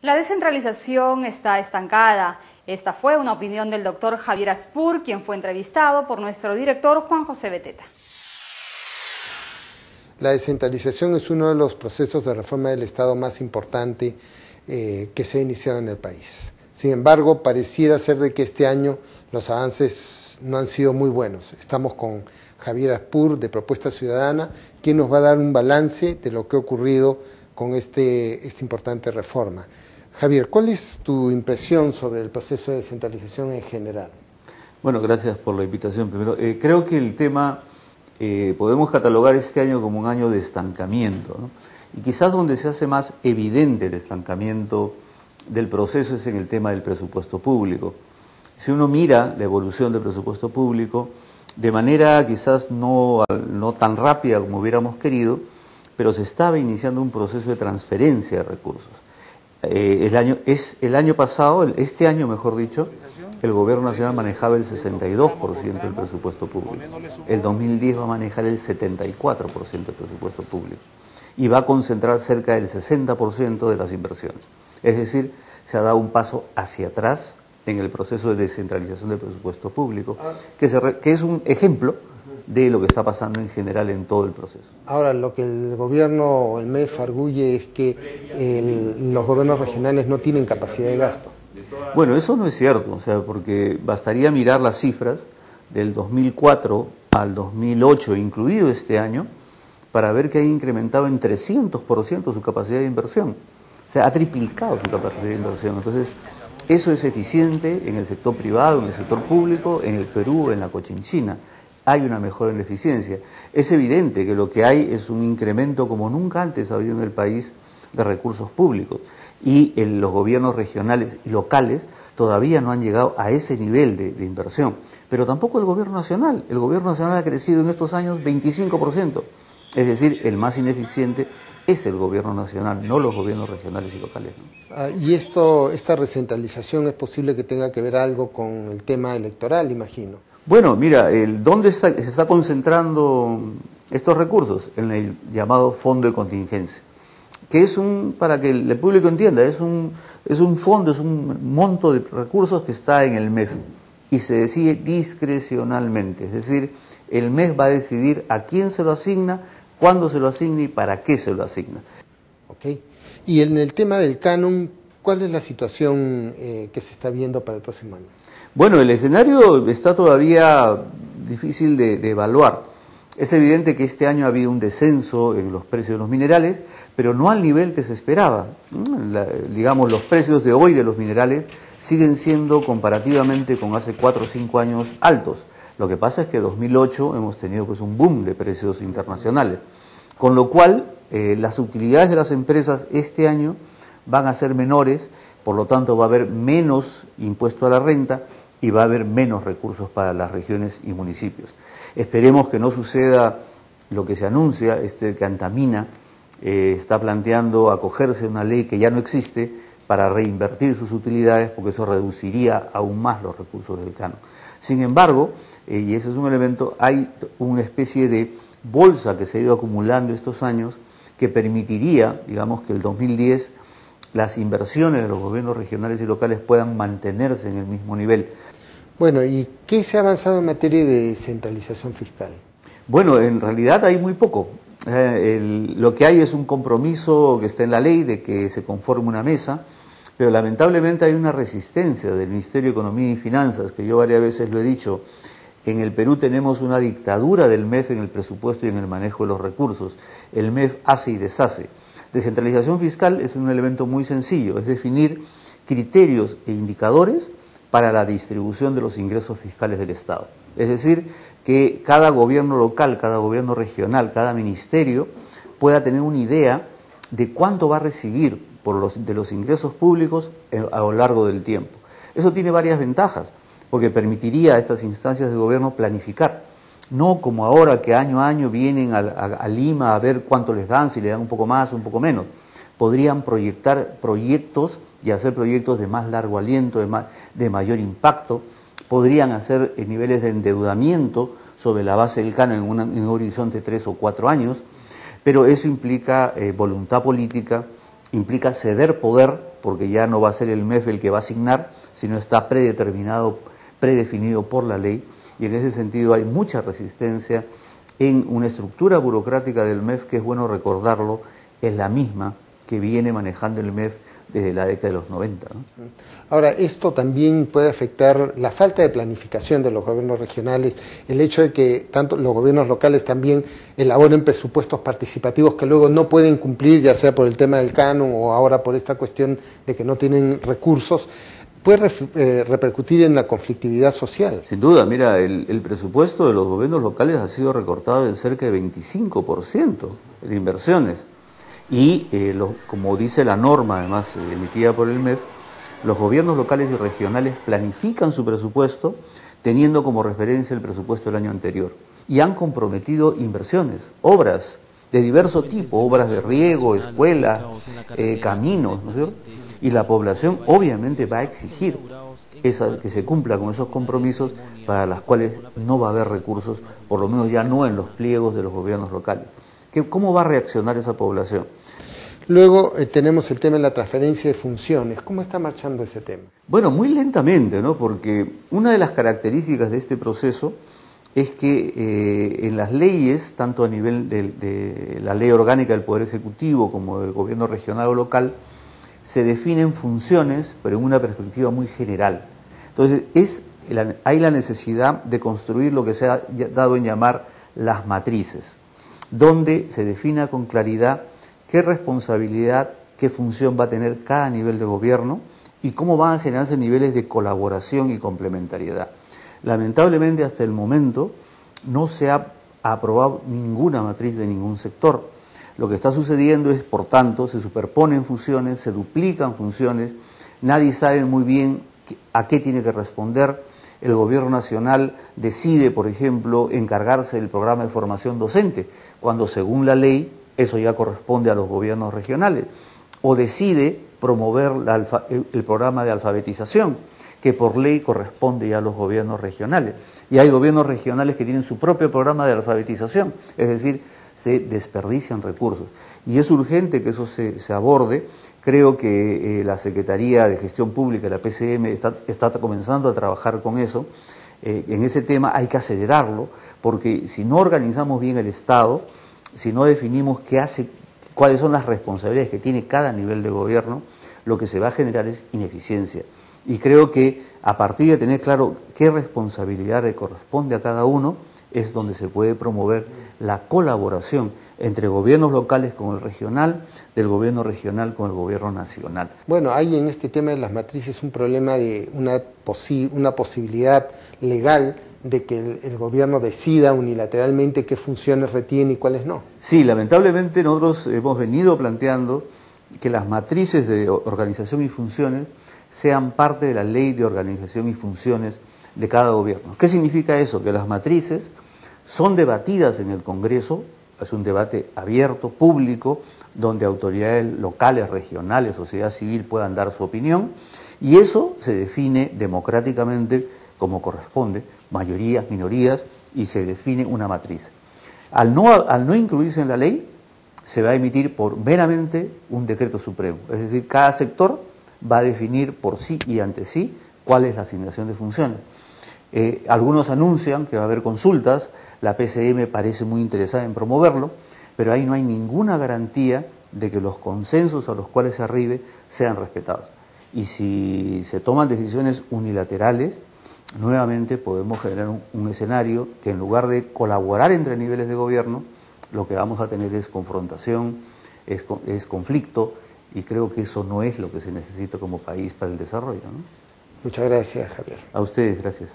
La descentralización está estancada. Esta fue una opinión del doctor Javier Aspur, quien fue entrevistado por nuestro director Juan José Beteta. La descentralización es uno de los procesos de reforma del Estado más importante que se ha iniciado en el país. Sin embargo, pareciera ser de que este año los avances no han sido muy buenos. Estamos con Javier Aspur de Propuesta Ciudadana, quien nos va a dar un balance de lo que ha ocurrido con esta importante reforma. Javier, ¿cuál es tu impresión sobre el proceso de descentralización en general? Bueno, gracias por la invitación. Primero, creo que el tema podemos catalogar este año como un año de estancamiento, ¿no? Y quizás donde se hace más evidente el estancamiento del proceso es en el tema del presupuesto público. Si uno mira la evolución del presupuesto público, de manera quizás no tan rápida como hubiéramos querido, pero se estaba iniciando un proceso de transferencia de recursos. El año pasado, este año mejor dicho, el gobierno nacional manejaba el 62% del presupuesto público. El 2010 va a manejar el 74% del presupuesto público y va a concentrar cerca del 60% de las inversiones. Es decir, se ha dado un paso hacia atrás en el proceso de descentralización del presupuesto público, que es un ejemplo de lo que está pasando en general en todo el proceso. Ahora, lo que el gobierno o el MEF arguye es que los gobiernos regionales no tienen capacidad de gasto. Bueno, eso no es cierto, o sea, porque bastaría mirar las cifras del 2004 al 2008, incluido este año, para ver que ha incrementado en 300% su capacidad de inversión. O sea, ha triplicado su capacidad de inversión. Entonces, eso es eficiente en el sector privado, en el sector público, en el Perú, en la Cochinchina. Hay una mejora en la eficiencia. Es evidente que lo que hay es un incremento como nunca antes ha habido en el país de recursos públicos y los gobiernos regionales y locales todavía no han llegado a ese nivel de inversión. Pero tampoco el gobierno nacional. El gobierno nacional ha crecido en estos años 25%. Es decir, el más ineficiente es el gobierno nacional, no los gobiernos regionales y locales, ¿no? Y esta recentralización es posible que tenga que ver algo con el tema electoral, imagino. Bueno, mira, ¿dónde se está concentrando estos recursos? En el llamado fondo de contingencia, que es para que el público entienda, es un fondo, es un monto de recursos que está en el MEF y se decide discrecionalmente, es decir, el MEF va a decidir a quién se lo asigna, cuándo se lo asigna y para qué se lo asigna. Ok. Y en el tema del canon, ¿cuál es la situación que se está viendo para el próximo año? Bueno, el escenario está todavía difícil de evaluar. Es evidente que este año ha habido un descenso en los precios de los minerales, pero no al nivel que se esperaba. Digamos, los precios de hoy de los minerales siguen siendo comparativamente con hace 4 o 5 años altos. Lo que pasa es que en 2008 hemos tenido pues un boom de precios internacionales, con lo cual las utilidades de las empresas este año van a ser menores, por lo tanto va a haber menos impuesto a la renta y va a haber menos recursos para las regiones y municipios. Esperemos que no suceda lo que se anuncia, que Antamina está planteando acogerse a una ley que ya no existe para reinvertir sus utilidades, porque eso reduciría aún más los recursos del canon. Sin embargo, y ese es un elemento, hay una especie de bolsa que se ha ido acumulando estos años que permitiría, digamos, que el 2010 las inversiones de los gobiernos regionales y locales puedan mantenerse en el mismo nivel. Bueno, ¿y qué se ha avanzado en materia de descentralización fiscal? Bueno, en realidad hay muy poco. Lo que hay es un compromiso que está en la ley de que se conforme una mesa, pero lamentablemente hay una resistencia del Ministerio de Economía y Finanzas, que yo varias veces lo he dicho. En el Perú tenemos una dictadura del MEF en el presupuesto y en el manejo de los recursos. El MEF hace y deshace. Descentralización fiscal es un elemento muy sencillo, es definir criterios e indicadores para la distribución de los ingresos fiscales del Estado. Es decir, que cada gobierno local, cada gobierno regional, cada ministerio pueda tener una idea de cuánto va a recibir de los ingresos públicos a lo largo del tiempo. Eso tiene varias ventajas, porque permitiría a estas instancias de gobierno planificar. No como ahora que año a año vienen a Lima a ver cuánto les dan, si le dan un poco más o un poco menos. Podrían proyectar proyectos y hacer proyectos de más largo aliento, de mayor impacto. Podrían hacer niveles de endeudamiento sobre la base del canon en un horizonte de 3 o 4 años, pero eso implica voluntad política implica ceder poder, porque ya no va a ser el MEF el que va a asignar, sino está predeterminado, predefinido por la ley, y en ese sentido hay mucha resistencia en una estructura burocrática del MEF que, es bueno recordarlo, es la misma que viene manejando el MEF desde la década de los 90, ¿no? Ahora, esto también puede afectar la falta de planificación de los gobiernos regionales, el hecho de que tanto los gobiernos locales también elaboren presupuestos participativos que luego no pueden cumplir, ya sea por el tema del canon o ahora por esta cuestión de que no tienen recursos, puede repercutir en la conflictividad social. Sin duda, mira, el presupuesto de los gobiernos locales ha sido recortado en cerca de 25% de inversiones. Y, como dice la norma, además emitida por el MEF, los gobiernos locales y regionales planifican su presupuesto teniendo como referencia el presupuesto del año anterior. Y han comprometido inversiones, obras de diverso tipo, obras de riego, escuelas, caminos, ¿no es cierto? Y la población obviamente va a exigir que se cumpla con esos compromisos, para las cuales no va a haber recursos, por lo menos ya no en los pliegos de los gobiernos locales. ¿Cómo va a reaccionar esa población? Luego tenemos el tema de la transferencia de funciones. ¿Cómo está marchando ese tema? Bueno, muy lentamente, ¿no? Porque una de las características de este proceso es que en las leyes, tanto a nivel de la ley orgánica del Poder Ejecutivo como del gobierno regional o local, se definen funciones, pero en una perspectiva muy general. Entonces, hay la necesidad de construir lo que se ha dado en llamar las matrices, donde se defina con claridad qué responsabilidad, qué función va a tener cada nivel de gobierno y cómo van a generarse niveles de colaboración y complementariedad. Lamentablemente, hasta el momento no se ha aprobado ninguna matriz de ningún sector. Lo que está sucediendo es, por tanto, se superponen funciones, se duplican funciones, nadie sabe muy bien a qué tiene que responder. El gobierno nacional decide, por ejemplo, encargarse del programa de formación docente, cuando según la ley eso ya corresponde a los gobiernos regionales, o decide promover el programa de alfabetización, que por ley corresponde ya a los gobiernos regionales. Y hay gobiernos regionales que tienen su propio programa de alfabetización, es decir, se desperdician recursos. Y es urgente que eso se aborde. Creo que la Secretaría de Gestión Pública, la PCM, está comenzando a trabajar con eso. En ese tema hay que acelerarlo, porque si no organizamos bien el Estado, si no definimos cuáles son las responsabilidades que tiene cada nivel de gobierno, lo que se va a generar es ineficiencia. Y creo que a partir de tener claro qué responsabilidad le corresponde a cada uno, es donde se puede promover la colaboración entre gobiernos locales con el regional, del gobierno regional con el gobierno nacional. Bueno, hay en este tema de las matrices un problema de una posibilidad legal de que el gobierno decida unilateralmente qué funciones retiene y cuáles no. Sí, lamentablemente nosotros hemos venido planteando que las matrices de organización y funciones sean parte de la ley de organización y funciones de cada gobierno. ¿Qué significa eso? Que las matrices son debatidas en el Congreso, es un debate abierto, público, donde autoridades locales, regionales, sociedad civil puedan dar su opinión, y eso se define democráticamente como corresponde, mayorías, minorías, y se define una matriz. Al no incluirse en la ley, se va a emitir por meramente un decreto supremo, es decir, cada sector va a definir por sí y ante sí cuál es la asignación de funciones. Algunos anuncian que va a haber consultas, la PCM parece muy interesada en promoverlo, pero ahí no hay ninguna garantía de que los consensos a los cuales se arribe sean respetados. Y si se toman decisiones unilaterales, nuevamente podemos generar un escenario que, en lugar de colaborar entre niveles de gobierno, lo que vamos a tener es confrontación, es conflicto, y creo que eso no es lo que se necesita como país para el desarrollo, ¿no? Muchas gracias, Javier. A ustedes, gracias.